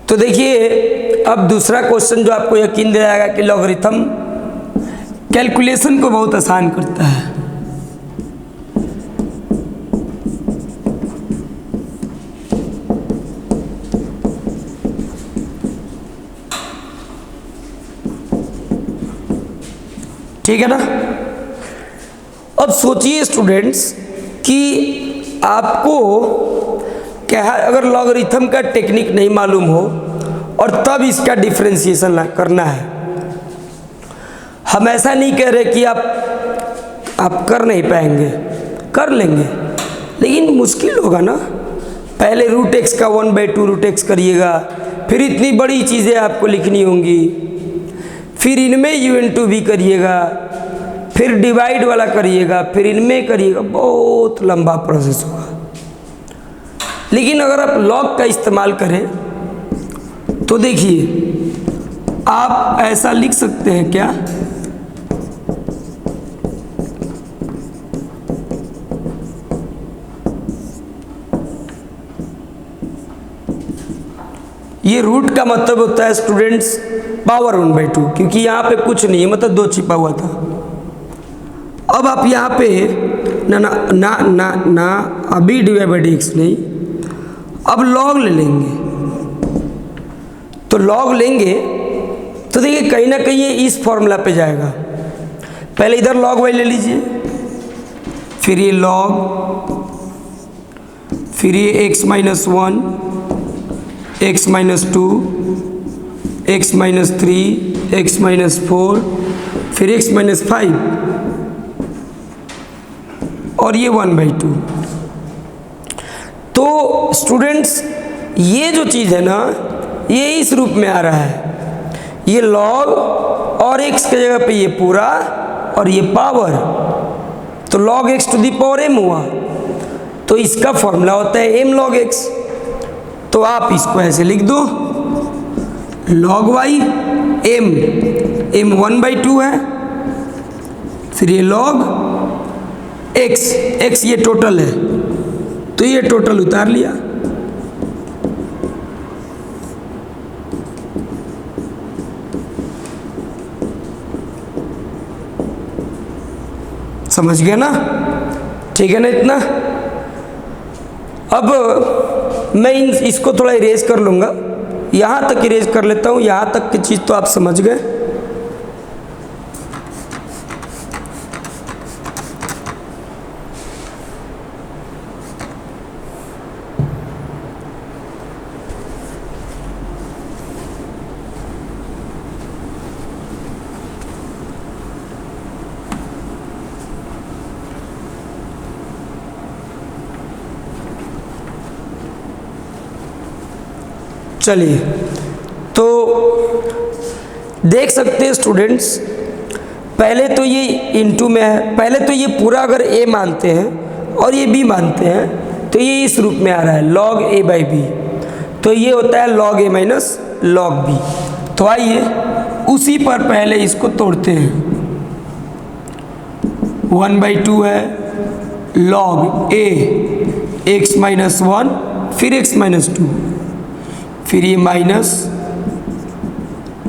तो देखिए अब दूसरा क्वेश्चन जो आपको यकीन दिलाएगा कि लॉगरिथम कैलकुलेशन को बहुत आसान करता है। ठीक है ना। अब सोचिए स्टूडेंट्स कि आपको क्या है, अगर लॉगरिथम का टेक्निक नहीं मालूम हो और तब इसका डिफरेंशिएशन करना है। हम ऐसा नहीं कह रहे कि आप कर नहीं पाएंगे, कर लेंगे, लेकिन मुश्किल होगा ना। पहले रूट एक्स का 1/2 रूट एक्स करिएगा, फिर इतनी बड़ी चीज़ें आपको लिखनी होंगी, फिर इनमें u इंटू वी करिएगा, फिर डिवाइड वाला करिएगा, फिर इनमें करिएगा, बहुत लंबा प्रोसेस होगा। लेकिन अगर आप लॉग का इस्तेमाल करें तो देखिए आप ऐसा लिख सकते हैं क्या, ये रूट का मतलब होता है स्टूडेंट्स पावर 1/2, क्योंकि यहाँ पे कुछ नहीं है, मतलब 2 छिपा हुआ था। अब आप यहाँ पे ना ना ना ना ना अभी डिवाइड बाई एक्स नहीं, अब लॉग ले लेंगे। तो लॉग लेंगे तो देखिए कहीं ना कहीं ये इस फॉर्मूला पे जाएगा। पहले इधर लॉग वाई ले लीजिए, फिर ये लॉग, फिर ये x - 1, x - 2, x - 3, x - 4, फिर x - 5 और ये 1/2। तो स्टूडेंट्स ये जो चीज़ है ना, ये इस रूप में आ रहा है। ये log और x की जगह पे ये पूरा और ये पावर, तो log x to the power m हुआ। तो इसका फॉर्मूला होता है m log x। तो आप इसको ऐसे लिख दो, log y m 1/2 है, फिर ये log x ये टोटल है, तो ये टोटल उतार लिया। समझ गया ना, ठीक है ना इतना। अब मैं इसको थोड़ा इरेज कर लूँगा, यहाँ तक इरेज कर लेता हूँ। यहाँ तक की चीज़ तो आप समझ गए। चलिए, तो देख सकते हैं स्टूडेंट्स, पहले तो ये इनटू में है। पहले तो ये पूरा अगर a मानते हैं और ये b मानते हैं तो ये इस रूप में आ रहा है log a/b। तो ये होता है log a minus log b। तो आइए उसी पर पहले इसको तोड़ते हैं। 1/2 है log a x - 1, फिर x - 2, फिर ये माइनस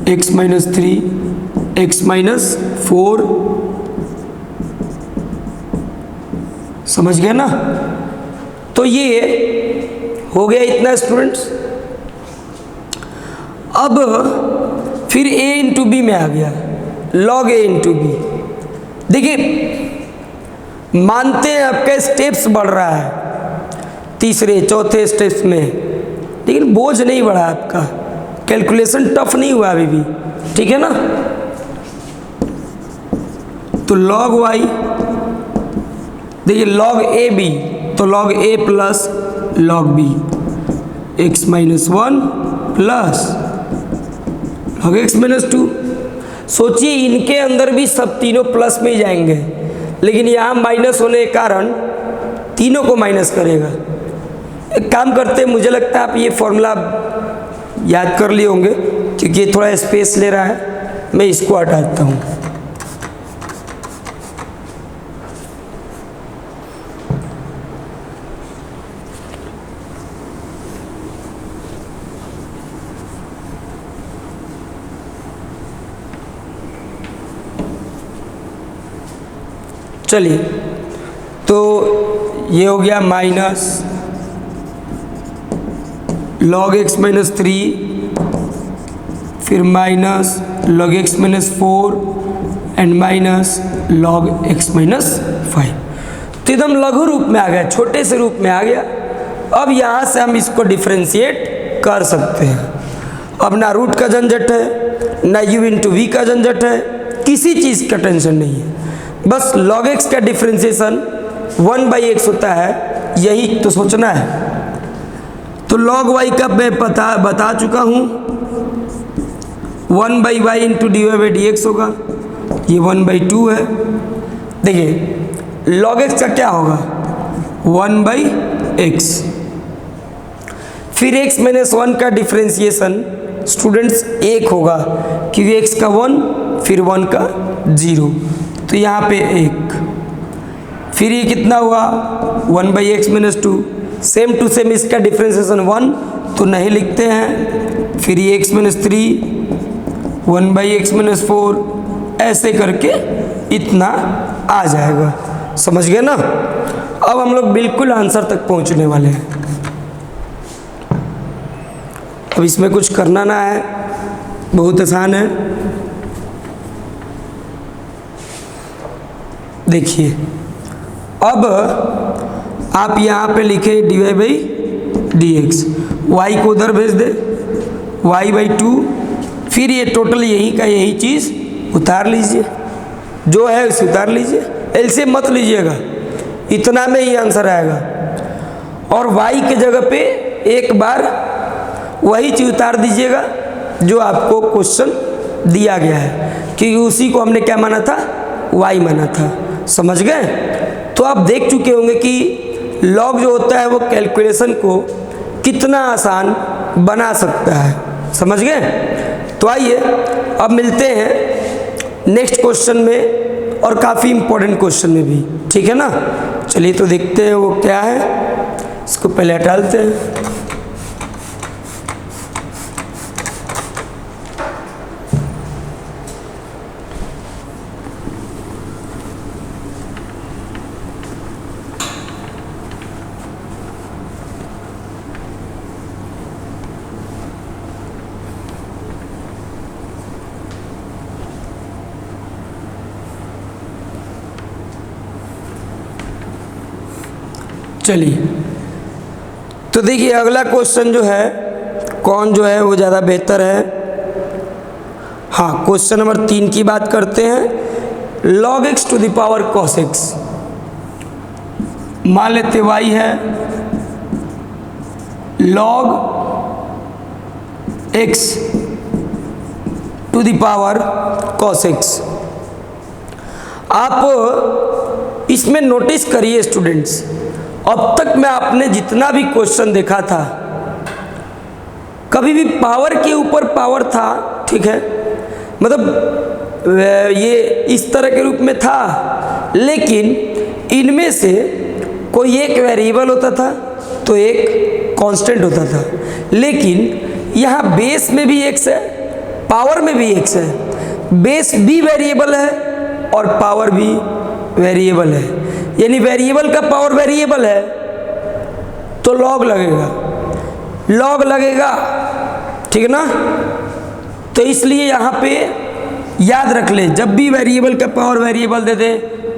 x - 3, x - 4। समझ गया ना। तो ये हो गया इतना स्टूडेंट्स। अब फिर a इंटू बी में आ गया log a इंटू बी। देखिए मानते हैं आपका स्टेप्स बढ़ रहा है तीसरे चौथे स्टेप्स में, लेकिन बोझ नहीं बढ़ा आपका, कैलकुलेशन टफ नहीं हुआ अभी भी, ठीक है ना। तो log y, देखिए log a b, तो log a plus log b, x - 1 plus log x - 2। सोचिए इनके अंदर भी सब तीनों प्लस में ही जाएंगे, लेकिन यहाँ माइनस होने के कारण तीनों को माइनस करेगा। एक काम करते हैं, मुझे लगता है आप ये फॉर्मूला याद कर लिए होंगे, क्योंकि ये थोड़ा स्पेस ले रहा है। मैं इसको हटाता हूँ। चलिए, तो ये हो गया माइनस log x माइनस 3, फिर minus log x minus 4 and minus log x minus 5। तो एकदम लघु रूप में आ गया, छोटे से रूप में आ गया। अब यहाँ से हम इसको डिफ्रेंशिएट कर सकते हैं। अब ना रूट का झंझट है, ना u इंटू वी का झंझट है, किसी चीज़ का टेंशन नहीं है। बस log x का डिफ्रेंशिएशन 1/x होता है, यही तो सोचना है। तो log y का मैं बता चुका हूँ, 1/y into d y by d x होगा, ये 1/2 है। देखिए log x का क्या होगा, 1/x। फिर x माइनस 1 का डिफ्रेंशिएशन स्टूडेंट्स 1 होगा, क्योंकि x का 1 फिर 1 का 0, तो यहाँ पे 1। फिर ये कितना हुआ, 1/x minus 2, same to same इसका डिफ्रेंशिएशन 1 तो नहीं लिखते हैं। फिर ये x माइनस 3, 1/x माइनस 4, ऐसे करके इतना आ जाएगा। समझ गए ना। अब हम लोग बिल्कुल आंसर तक पहुंचने वाले हैं। अब इसमें कुछ करना ना है, बहुत आसान है। देखिए, अब आप यहाँ पे लिखे d y by d x, y को उधर भेज दे, y/2, फिर ये टोटल यही का यही चीज़ उतार लीजिए, जो है उसे उतार लीजिए, एलसीएम मत लीजिएगा, इतना में ही आंसर आएगा। और y के जगह पे एक बार वही चीज़ उतार दीजिएगा जो आपको क्वेश्चन दिया गया है, क्योंकि उसी को हमने क्या माना था, y माना था। समझ गए। तो आप देख चुके होंगे कि लॉग जो होता है वो कैलकुलेशन को कितना आसान बना सकता है। समझ गए। तो आइए अब मिलते हैं नेक्स्ट क्वेश्चन में, और काफ़ी इम्पोर्टेंट क्वेश्चन में भी, ठीक है ना। चलिए तो देखते हैं वो क्या है, इसको पहले हटा लेते हैं। चलिए तो देखिए अगला क्वेश्चन जो है, कौन जो है वो ज़्यादा बेहतर है। हाँ, क्वेश्चन नंबर 3 की बात करते हैं। log x to the power cos x, मान लेते y है, log x to the power cos x। आप इसमें नोटिस करिए स्टूडेंट्स, अब तक में आपने जितना भी क्वेश्चन देखा था, कभी भी पावर के ऊपर पावर था, ठीक है, मतलब ये इस तरह के रूप में था, लेकिन इनमें से कोई एक वेरिएबल होता था तो एक कांस्टेंट होता था। लेकिन यहाँ बेस में भी x है, पावर में भी x है, बेस भी वेरिएबल है और पावर भी वेरिएबल है, यानी वेरिएबल का पावर वेरिएबल है तो लॉग लगेगा, लॉग लगेगा, ठीक है ना। तो इसलिए यहाँ पे याद रख ले, जब भी वेरिएबल का पावर वेरिएबल दे दे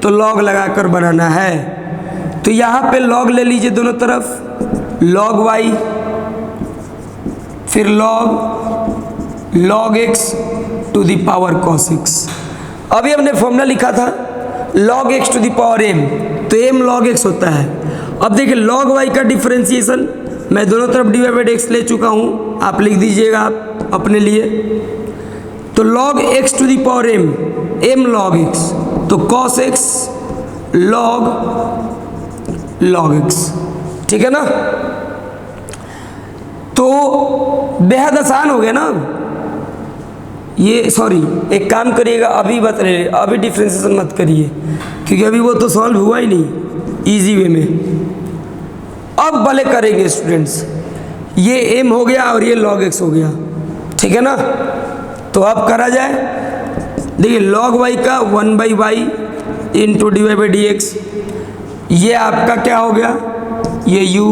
तो लॉग लगाकर बनाना है। तो यहाँ पे लॉग ले लीजिए दोनों तरफ, लॉग y, फिर log x to the power cos x। अभी हमने फॉर्मूला लिखा था log x to the power m, तो m log x होता है। अब देखिए log y का डिफरेंशिएशन मैं दोनों तरफ d y by d x ले चुका हूँ, आप लिख दीजिएगा आप अपने लिए। तो log x to the power m log x, तो cos x log x, ठीक है ना। तो बेहद आसान हो गया ना ये। सॉरी, एक काम करिएगा, अभी डिफ्रेंशिएशन मत करिए, क्योंकि अभी वो तो सॉल्व हुआ ही नहीं इजी वे में। अब भले करेंगे स्टूडेंट्स, ये m हो गया और ये log x हो गया, ठीक है ना। तो अब करा जाए, देखिए log y का 1/y into d y by d x. ये आपका क्या हो गया, ये u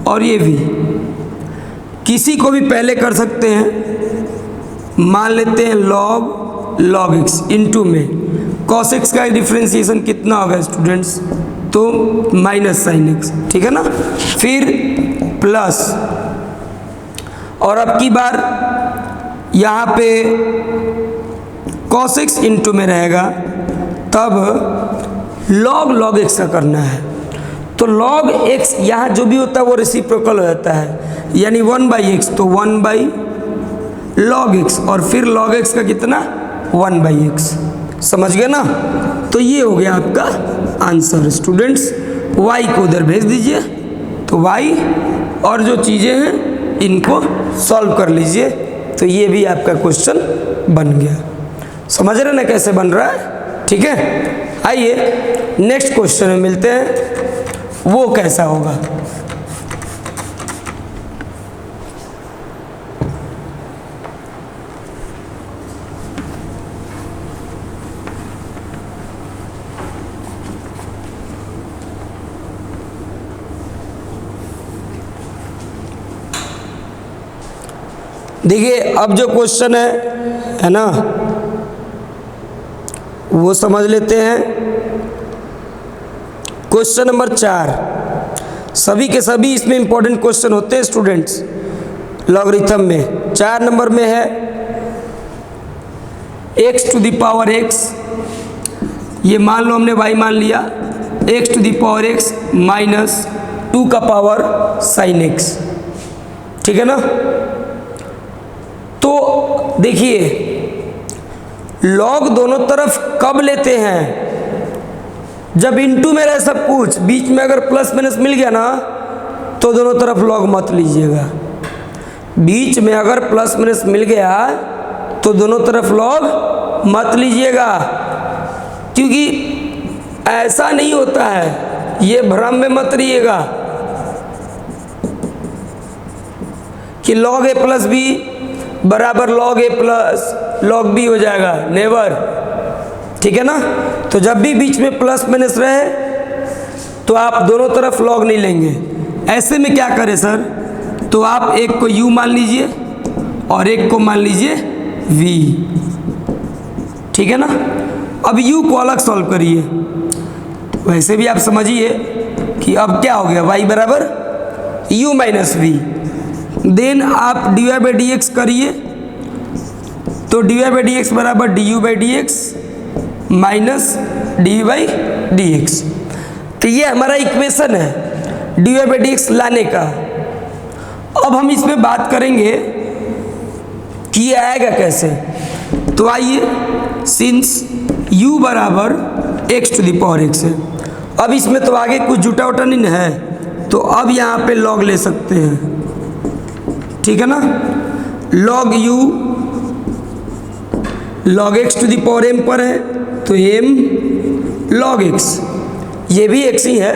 और ये v। किसी को भी पहले कर सकते हैं, मान लेते हैं log x इंटू में cos x का डिफ्रेंसिएशन कितना होगा स्टूडेंट्स, तो माइनस साइन x, ठीक है ना। फिर प्लस, और अब की बार यहाँ पे cos x इंटू में रहेगा, तब log x का करना है। तो log x यहाँ जो भी होता है वो रेसिप्रोकल हो जाता है, यानी 1/x, तो 1/log x, और फिर log x का कितना 1/x। समझ गए ना। तो ये हो गया आपका आंसर स्टूडेंट्स। y को उधर भेज दीजिए, तो y और जो चीज़ें हैं इनको सॉल्व कर लीजिए, तो ये भी आपका क्वेश्चन बन गया। समझ रहे ना कैसे बन रहा है, ठीक है। आइए नेक्स्ट क्वेश्चन में मिलते हैं, वो कैसा होगा। देखिए अब जो क्वेश्चन है ना, वो समझ लेते हैं। क्वेश्चन नंबर 4, सभी के सभी इसमें इंपॉर्टेंट क्वेश्चन होते हैं स्टूडेंट्स लॉगरिथम में। 4 नंबर में है x to the power x, ये मान लो हमने y मान लिया, x to the power x minus 2 का पावर साइन x, ठीक है ना। तो देखिए लॉग दोनों तरफ कब लेते हैं, जब इनटू में रहे सब कुछ, बीच में अगर प्लस माइनस मिल गया ना तो दोनों तरफ लॉग मत लीजिएगा। बीच में अगर प्लस माइनस मिल गया तो दोनों तरफ लॉग मत लीजिएगा, क्योंकि ऐसा नहीं होता है, ये भ्रम में मत रहिएगा कि लॉग ए प्लस बी बराबर लॉग ए प्लस लॉग बी हो जाएगा, नेवर, ठीक है ना। तो जब भी बीच में प्लस माइनस रहे तो आप दोनों तरफ लॉग नहीं लेंगे। ऐसे में क्या करें सर, तो आप एक को u मान लीजिए और एक को मान लीजिए v, ठीक है ना। अब u को अलग सॉल्व करिए, वैसे भी आप समझिए कि अब क्या हो गया, y बराबर u माइनस वी। देन आप dy बाई डी एक्स करिए, तो dy बाई डी एक्स बराबर du by d x minus d by d x. तो ये हमारा इक्वेशन है dy बाई डी एक्स लाने का। अब हम इसमें बात करेंगे कि ये आएगा कैसे। तो आइए, सिंस u बराबर x to the power x है, अब इसमें तो आगे कुछ जुटा उटा नहीं है, तो अब यहाँ पे log ले सकते हैं, ठीक है ना। log u log x to the power m पर है, तो m log x, ये भी x ही है।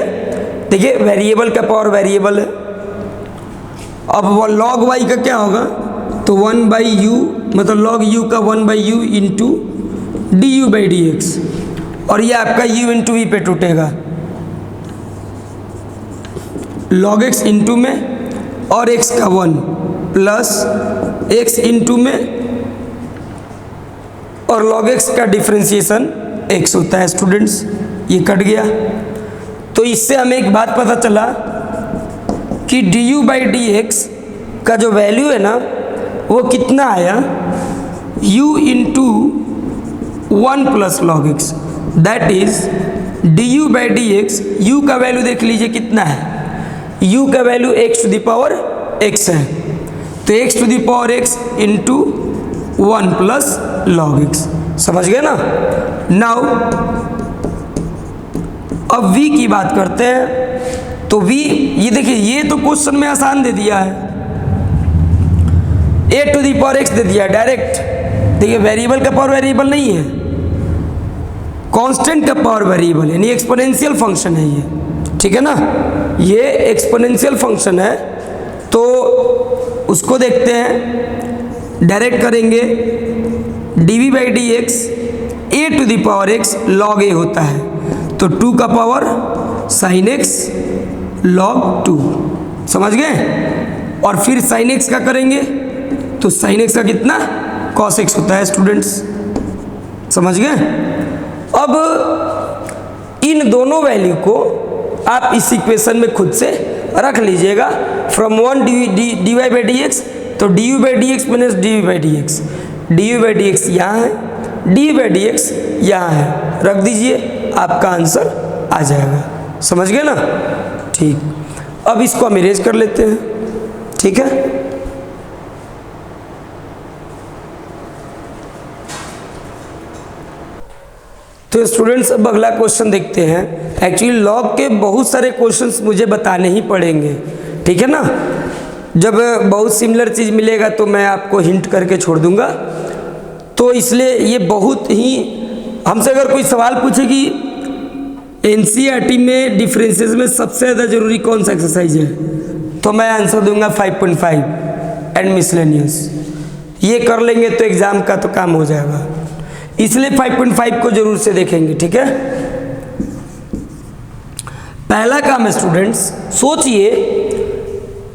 देखिए वेरिएबल का पावर वेरिएबल है। अब वो log y का क्या होगा, तो 1/u, मतलब log u का 1/u into D u by d x, और ये आपका u इंटू वी पे टूटेगा, log x इंटू में और x का 1 प्लस x इंटू में और log x का डिफ्रेंसिएशन x होता है स्टूडेंट्स। ये कट गया, तो इससे हमें एक बात पता चला कि du बाई डी एक्स का जो वैल्यू है ना वो कितना आया, u into 1 plus log x, that is du by d x. u का वैल्यू देख लीजिए कितना है, u का value x to the power x है, तो x to the power x इंटू 1 प्लस log x। समझ गए ना। नाउ अब v की बात करते हैं, तो v, ये देखिए ये तो क्वेश्चन में आसान दे दिया है, a to the power x दे दिया डायरेक्ट। देखिए वेरिएबल का पावर वेरिएबल नहीं है, कांस्टेंट का पावर वेरिएबल, यानी एक्सपोनेंशियल फंक्शन है ये, ठीक है ना। ये एक्सपोनेंशियल फंक्शन है, तो उसको देखते हैं, डायरेक्ट करेंगे dv by d x a to the power x log a होता है, तो 2 का पावर साइन एक्स लॉग 2, समझ गए। और फिर साइन एक्स का करेंगे तो साइन एक्स का कितना कॉस एक्स होता है स्टूडेंट्स, समझ गए। अब इन दोनों वैल्यू को आप इस इक्वेशन में खुद से रख लीजिएगा। From 1 dy by d x, तो d by d x minus d by d x, d by d x यहाँ है, डी बाई डी एक्स यहाँ है, रख दीजिए, आपका आंसर आ जाएगा, समझ गए ना। ठीक, अब इसको हम इरेज कर लेते हैं, ठीक है। तो स्टूडेंट्स अब अगला क्वेश्चन देखते हैं। एक्चुअली लॉग के बहुत सारे क्वेश्चंस मुझे बताने ही पड़ेंगे, ठीक है ना। जब बहुत सिमिलर चीज़ मिलेगा तो मैं आपको हिंट करके छोड़ दूंगा, तो इसलिए ये बहुत ही, हमसे अगर कोई सवाल पूछे कि एनसीईआरटी में डिफरेंसेस में सबसे ज़्यादा जरूरी कौन सा एक्सरसाइज है, तो मैं आंसर दूंगा 5.5 एंड मिसलेनियस। ये कर लेंगे तो एग्ज़ाम का तो काम हो जाएगा, इसलिए 5.5 को जरूर से देखेंगे, ठीक है। पहला काम है स्टूडेंट्स, सोचिए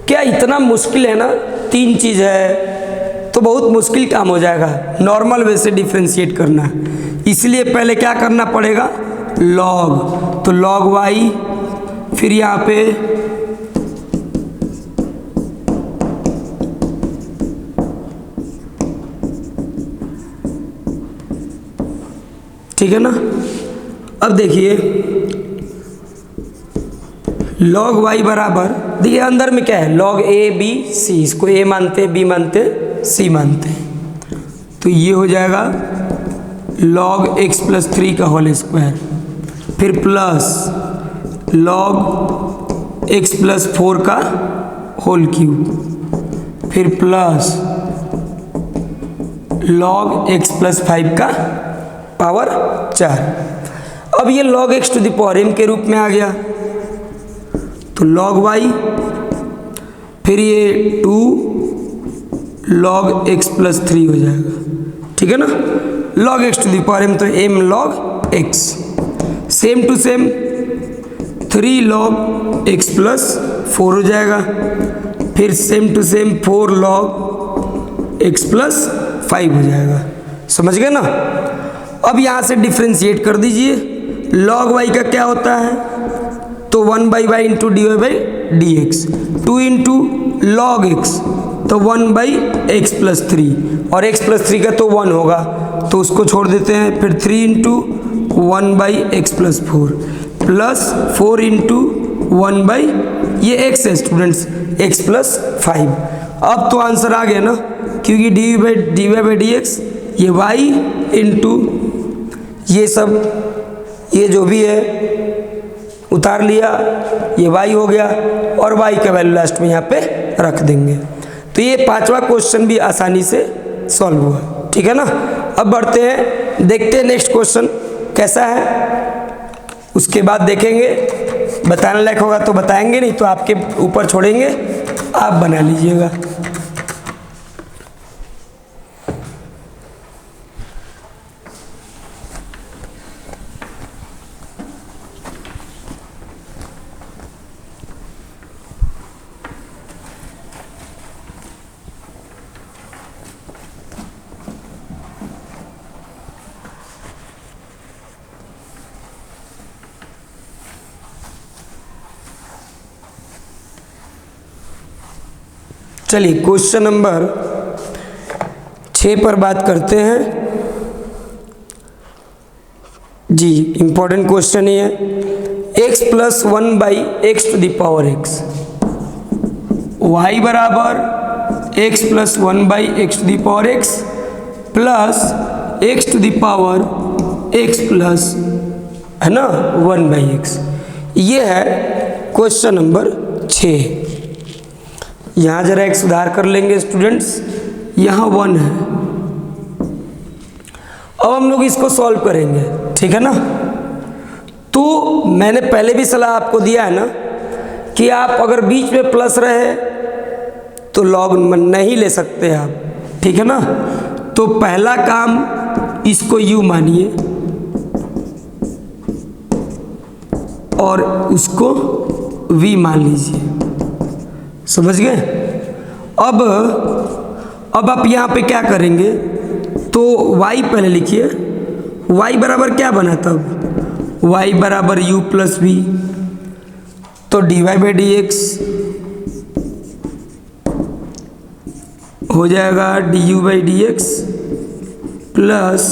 क्या इतना मुश्किल है ना, 3 चीज़ है तो बहुत मुश्किल काम हो जाएगा नॉर्मल वे से डिफ्रेंशिएट करना। इसलिए पहले क्या करना पड़ेगा, लॉग, तो लॉग वाई, फिर यहाँ पे ठीक है ना। अब देखिए लॉग वाई बराबर, देखिए अंदर में क्या है, लॉग ए बी सी, इसको ए मानते, बी मानते, सी मानते, तो ये हो जाएगा लॉग एक्स प्लस 3 का होल स्क्वायर, फिर प्लस लॉग एक्स प्लस 4 का होल क्यूब, फिर प्लस लॉग एक्स प्लस 5 का पावर 4। अब ये log x to the power m के रूप में आ गया, तो log y, फिर ये 2 log x प्लस 3 हो जाएगा, ठीक है ना। log x to the power m तो m log x, same to same 3 log x plus 4 हो जाएगा, फिर same to same 4 log x plus 5 हो जाएगा, समझ गए ना। अब यहाँ से डिफ्रेंशिएट कर दीजिए, log y का क्या होता है, तो 1 by y into d y by d x, 2 into log x तो 1 बाई एक्स प्लस 3, और x प्लस 3 का तो 1 होगा तो उसको छोड़ देते हैं, फिर 3 into 1 by x plus 4 plus 4 into 1 by ये x है स्टूडेंट्स, x प्लस 5। अब तो आंसर आ गया ना, क्योंकि d y by d x ये y इंटू ये सब, ये जो भी है उतार लिया, ये y हो गया, और y का वैल्यू लास्ट में यहाँ पे रख देंगे। तो ये 5वां क्वेश्चन भी आसानी से सॉल्व हुआ, ठीक है ना। अब बढ़ते हैं, देखते हैं नेक्स्ट क्वेश्चन कैसा है, उसके बाद देखेंगे, बताने लायक होगा तो बताएंगे, नहीं तो आपके ऊपर छोड़ेंगे, आप बना लीजिएगा। चलिए क्वेश्चन नंबर 6 पर बात करते हैं जी। इंपॉर्टेंट क्वेश्चन ये है, x plus 1 by x to the power x, y बराबर x plus 1 by x to the power x plus x to the power x plus, है ना, 1 बाई एक्स। ये है क्वेश्चन नंबर 6। यहाँ जरा एक सुधार कर लेंगे स्टूडेंट्स, यहाँ 1 है। अब हम लोग इसको सॉल्व करेंगे, ठीक है ना। तो मैंने पहले भी सलाह आपको दिया है ना कि आप अगर बीच में प्लस रहे तो लॉग नहीं ले सकते आप, ठीक है ना। तो पहला काम इसको यू मानिए, और उसको v मान लीजिए। समझ गए? अब आप यहाँ पे क्या करेंगे, तो y पहले लिखिए। y बराबर क्या बना तब, y बराबर u प्लस v, तो dy बाई डी एक्स हो जाएगा du by d x plus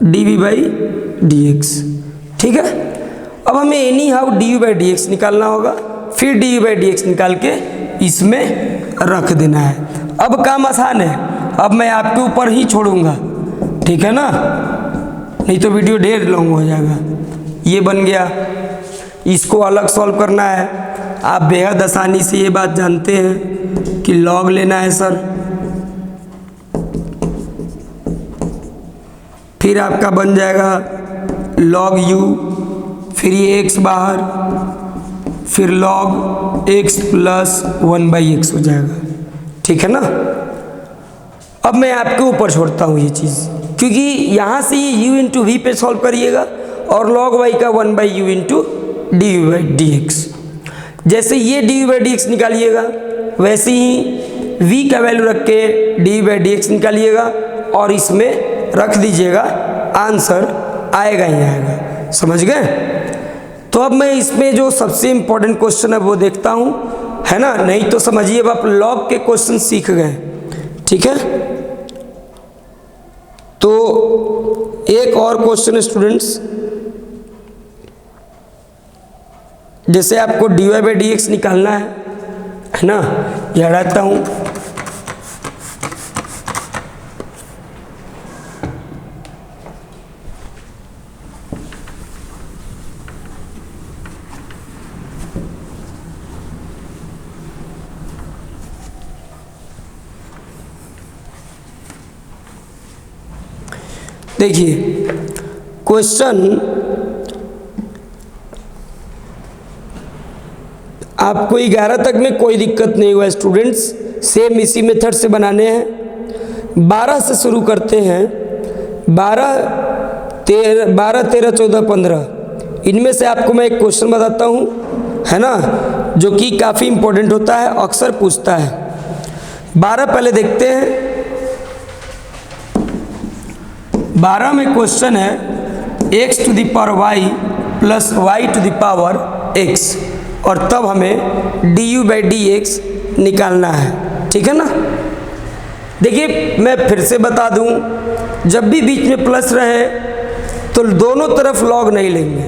dv by d x. ठीक है, अब हमें any how du by d x निकालना होगा, फिर du बाई डी एक्स निकाल के इसमें रख देना है। अब काम आसान है, अब मैं आपके ऊपर ही छोड़ूंगा, ठीक है ना, नहीं तो वीडियो ढेर लॉन्ग हो जाएगा। ये बन गया, इसको अलग सॉल्व करना है। आप बेहद आसानी से ये बात जानते हैं कि लॉग लेना है सर, फिर आपका बन जाएगा log u, फिर ये x बाहर, फिर log x प्लस 1/x हो जाएगा। ठीक है ना, अब मैं आपके ऊपर छोड़ता हूँ ये चीज़, क्योंकि यहाँ से ये u इंटू वी पे सॉल्व करिएगा और log y का 1/u into D by d x. जैसे ये डी बाई डी एक्स निकालिएगा, वैसे ही v का वैल्यू रख के डी बाई डी एक्स निकालिएगा और इसमें रख दीजिएगा, आंसर आएगा ही आएगा। समझ गए? तो अब मैं इसमें जो सबसे इम्पोर्टेंट क्वेश्चन है वो देखता हूँ, है ना, नहीं तो समझिए अब आप लॉग के क्वेश्चन सीख गए। ठीक है, तो एक और क्वेश्चन स्टूडेंट्स, जैसे आपको d y by d x निकालना है ना, ये हटाता हूँ। देखिए क्वेश्चन आपको 11 तक में कोई दिक्कत नहीं हुआ स्टूडेंट्स, सेम इसी मेथड से बनाने हैं। 12 से शुरू करते हैं, 12, 13, 14, 15, इनमें से आपको मैं एक क्वेश्चन बताता हूँ, है ना, जो कि काफ़ी इम्पोर्टेंट होता है, अक्सर पूछता है। 12 पहले देखते हैं। 12 में क्वेश्चन है x to the power y plus y to the power x, और तब हमें du बाई डी एक्स निकालना है। ठीक है ना, देखिए मैं फिर से बता दूं, जब भी बीच में प्लस रहे तो दोनों तरफ लॉग नहीं लेंगे,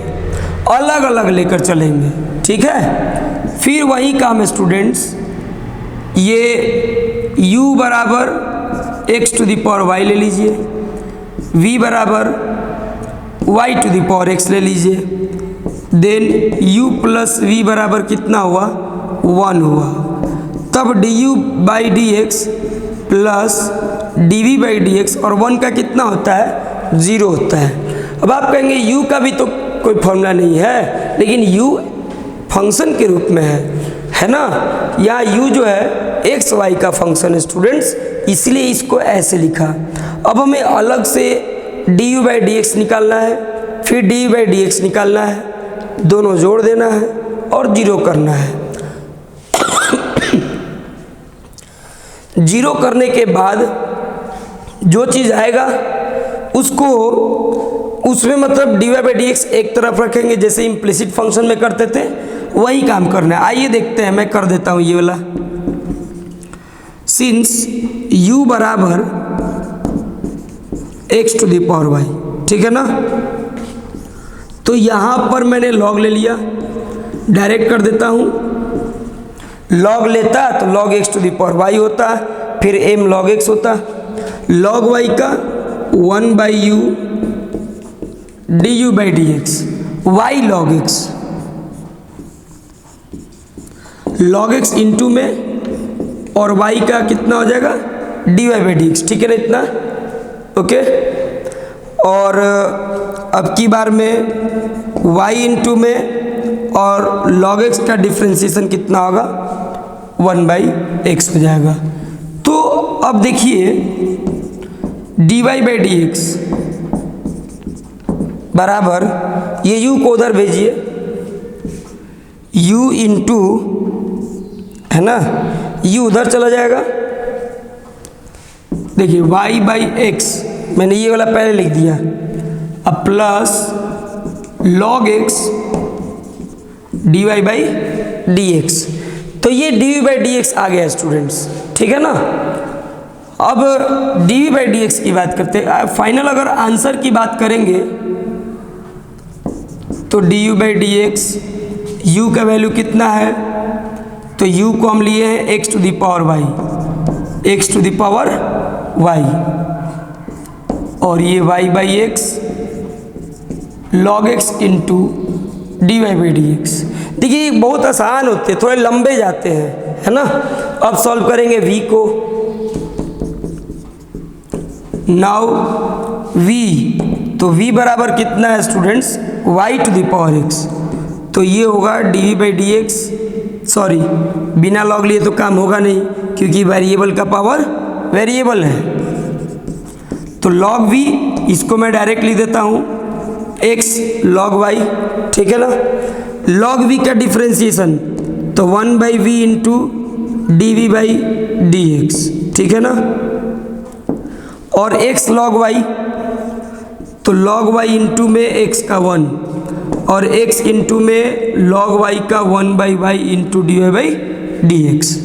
अलग अलग लेकर चलेंगे। ठीक है, फिर वही काम है स्टूडेंट्स, ये u बराबर x to the power y ले लीजिए, v बराबर y to the power x ले लीजिए, देन u प्लस v बराबर कितना हुआ, 1 हुआ, तब du by d x plus dv by d x, और 1 का कितना होता है, 0 होता है। अब आप कहेंगे u का भी तो कोई फॉर्मूला नहीं है, लेकिन u फंक्शन के रूप में है ना, यहाँ u जो है एक्स वाई का फंक्शन है स्टूडेंट्स, इसलिए इसको ऐसे लिखा। अब हमें अलग से du बाई डी एक्स निकालना है, फिर du बाई डी एक्स निकालना है, दोनों जोड़ देना है और 0 करना है। 0 करने के बाद जो चीज़ आएगा उसको उसमें मतलब dy बाई डी एक्स एक तरफ रखेंगे, जैसे इम्प्लिसिट फंक्शन में करते थे वही काम करना है। आइए देखते हैं, मैं कर देता हूँ ये वाला। सिंस u बराबर x to the power y, ठीक है ना, तो यहाँ पर मैंने log ले लिया, डायरेक्ट कर देता हूँ। log लेता तो log x to the power y होता, फिर m log x होता, log y का 1/u du by d x, y log x, log x into में और y का कितना हो जाएगा, dy बाई डी एक्स। ठीक है ना, इतना ओके। और अब की बार में y इंटू में और log x का डिफ्रेंसिएशन कितना होगा, 1/x हो जाएगा। तो अब देखिए dy बाई डी एक्स बराबर, ये u को उधर भेजिए, u इंटू, है ना, u उधर चला जाएगा। देखिए y बाई एक्स, मैंने ये वाला पहले लिख दिया, अब plus log x dy by d x. तो ये डी बाई डी एक्स आ गया स्टूडेंट्स, ठीक है ना। अब डी बाई डी एक्स की बात करते हैं। फाइनल अगर आंसर की बात करेंगे तो d u by d x, u का वैल्यू कितना है, तो यू को हम लिए हैं x to the power y, x to the power y, और ये y by x log x into d y by d x. देखिए ये बहुत आसान होते हैं, थोड़े लंबे जाते हैं, है ना। अब सॉल्व करेंगे v को। नाउ v, तो v बराबर कितना है students, y to the power x, तो ये होगा d by d x. Sorry, बिना लॉग लिए तो काम होगा नहीं, क्योंकि वेरिएबल का पावर वेरिएबल है। तो log v, इसको मैं डायरेक्ट लिख देता हूँ x log y, ठीक है ना। log v का डिफ्रेंसिएशन, तो 1 by v into d v by d x, ठीक है ना। और x log y, तो log y इंटू में x का 1, और x इंटू में log y का 1 by y into d y by d x.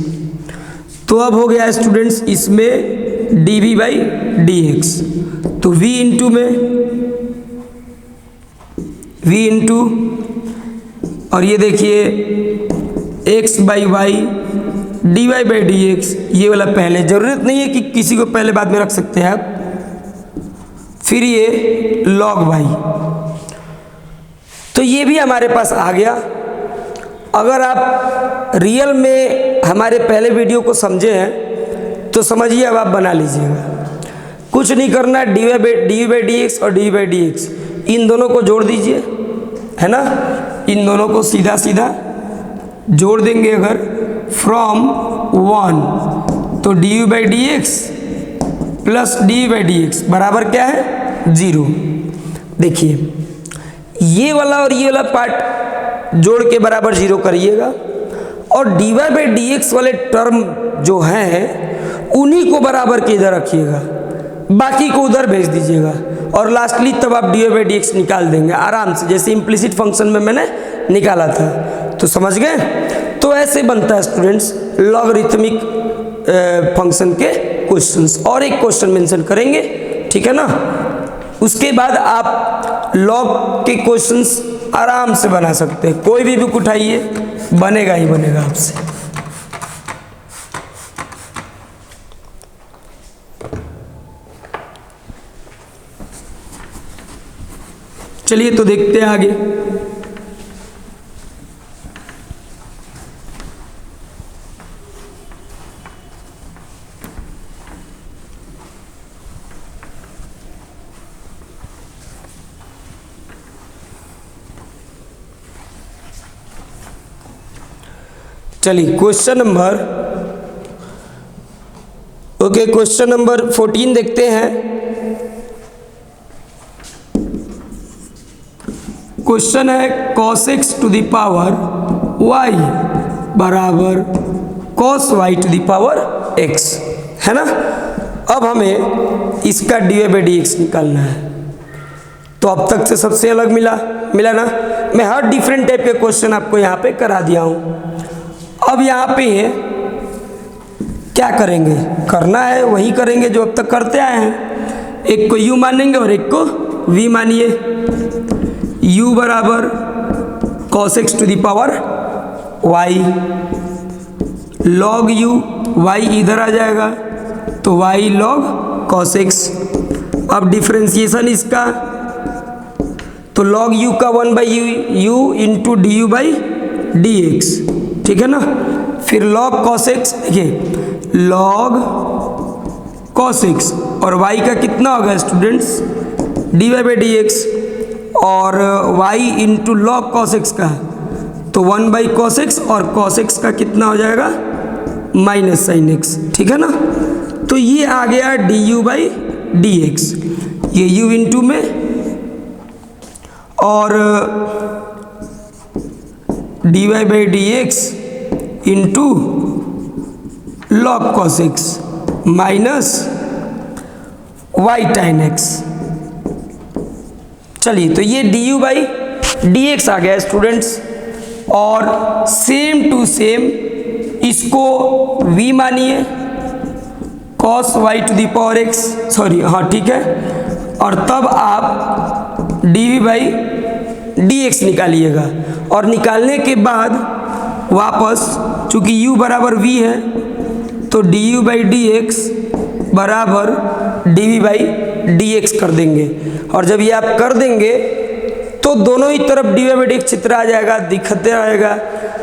तो अब हो गया स्टूडेंट्स इसमें d v by d x, तो v इंटू में v इंटू, और ये देखिए x by y d y by d x, ये वाला पहले, ज़रूरत नहीं है कि किसी को पहले बाद में रख सकते हैं आप। फिर ये log y, तो ये भी हमारे पास आ गया। अगर आप रियल में हमारे पहले वीडियो को समझे हैं तो समझिए, अब आप बना लीजिएगा। कुछ नहीं करना, डी बाई डी एक्स और डी बाई डी एक्स, इन दोनों को जोड़ दीजिए, है ना। इन दोनों को सीधा सीधा जोड़ देंगे अगर, फ्रॉम 1, तो d by d x plus D by d x बराबर क्या है, 0। देखिए ये वाला और ये वाला पार्ट जोड़ के बराबर 0 करिएगा, और d y by d x वाले टर्म जो हैं उन्हीं को बराबर के इधर रखिएगा, बाकी को उधर भेज दीजिएगा, और लास्टली तब आप d y by d x निकाल देंगे आराम से, जैसे इम्प्लिसिट फंक्शन में मैंने निकाला था। तो समझ गए। तो ऐसे बनता है स्टूडेंट्स लॉगरिथमिक फंक्शन के क्वेश्चंस। और एक क्वेश्चन मेंशन करेंगे, ठीक है ना। उसके बाद आप लॉग के क्वेश्चंस आराम से बना सकते हैं, कोई भी बुक उठाइए बनेगा ही बनेगा आपसे। चलिए तो देखते हैं आगे। चलिए क्वेश्चन नंबर 14 देखते हैं। क्वेश्चन है cos x to the power y बराबर cos y to the power x, है ना। अब हमें इसका डी बाई डी एक्स निकालना है। तो अब तक से सबसे अलग मिला ना। मैं हर डिफरेंट टाइप के क्वेश्चन आपको यहाँ पे करा दिया हूँ। अब यहाँ पे क्या करेंगे, करना है वही करेंगे जो अब तक करते आए हैं। एक को u मानेंगे और एक को v मानिए। u बराबर cos x to the power y, log u, y इधर आ जाएगा तो y log cos x। अब डिफ्रेंसिएशन इसका, तो log u का 1 by u into D u by d x, ठीक है ना। फिर log cos x, देखिए log cos x, और y का कितना होगा students, d y by d x, और y इंटू log cos x का, तो 1 बाई cos x, और cos x का कितना हो जाएगा, माइनस साइन x, ठीक है ना। तो ये आ गया d u by d x, ये u इंटू में, और dy by d x into log cos x minus y tan x. चलिए तो ये d u by d x आ गया स्टूडेंट्स, और सेम टू सेम इसको v मानिए cos y to the power x, sorry हाँ ठीक है, और तब आप dv बाई dx निकालिएगा, और निकालने के बाद वापस चूंकि u बराबर v है तो du बाई dx बराबर dv बाई dx कर देंगे, और जब ये आप कर देंगे तो दोनों ही तरफ dy बाई dx चित्र आ जाएगा, दिखते रहेगा।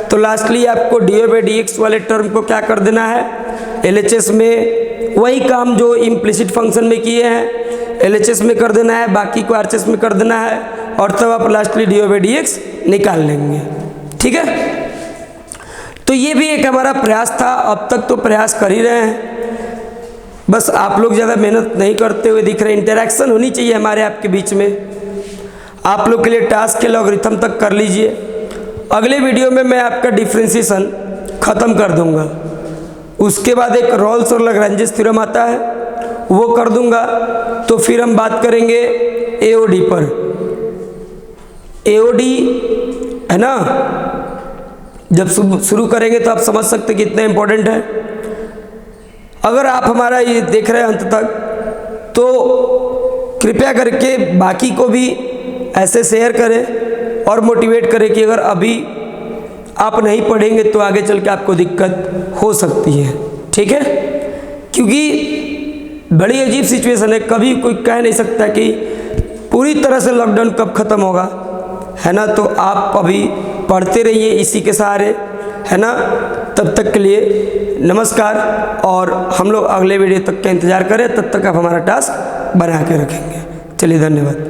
तो लास्टली आपको dy बाई dx वाले टर्म को क्या कर देना है, LHS में वही काम जो इम्प्लिसिट फंक्शन में किए हैं LHS में कर देना है, बाकी को RHS में कर देना है, और तब आप लास्टली dy बाई dx निकाल लेंगे। ठीक है, तो ये भी एक हमारा प्रयास था, अब तक तो प्रयास कर ही रहे हैं, बस आप लोग ज़्यादा मेहनत नहीं करते हुए दिख रहे। इंटरेक्शन होनी चाहिए हमारे आपके बीच में। आप लोग के लिए टास्क के लॉगरिथम तक कर लीजिए। अगले वीडियो में मैं आपका डिफ्रेंशिएशन ख़त्म कर दूंगा, उसके बाद एक रॉल्स और लैग्रेंज थ्योरम आता है वो कर दूंगा। तो फिर हम बात करेंगे AOD पर। AOD है ना, जब शुरू करेंगे तो आप समझ सकते कितना इम्पोर्टेंट है। अगर आप हमारा ये देख रहे हैं अंत तक तो कृपया करके बाकी को भी ऐसे शेयर करें और मोटिवेट करें कि अगर अभी आप नहीं पढ़ेंगे तो आगे चल के आपको दिक्कत हो सकती है। ठीक है, क्योंकि बड़ी अजीब सिचुएशन है, कभी कोई कह नहीं सकता कि पूरी तरह से लॉकडाउन कब ख़त्म होगा, है ना। तो आप अभी पढ़ते रहिए इसी के सहारे, है ना। तब तक के लिए नमस्कार, और हम लोग अगले वीडियो तक का इंतज़ार करें, तब तक आप हमारा टास्क बना के रखेंगे। चलिए धन्यवाद।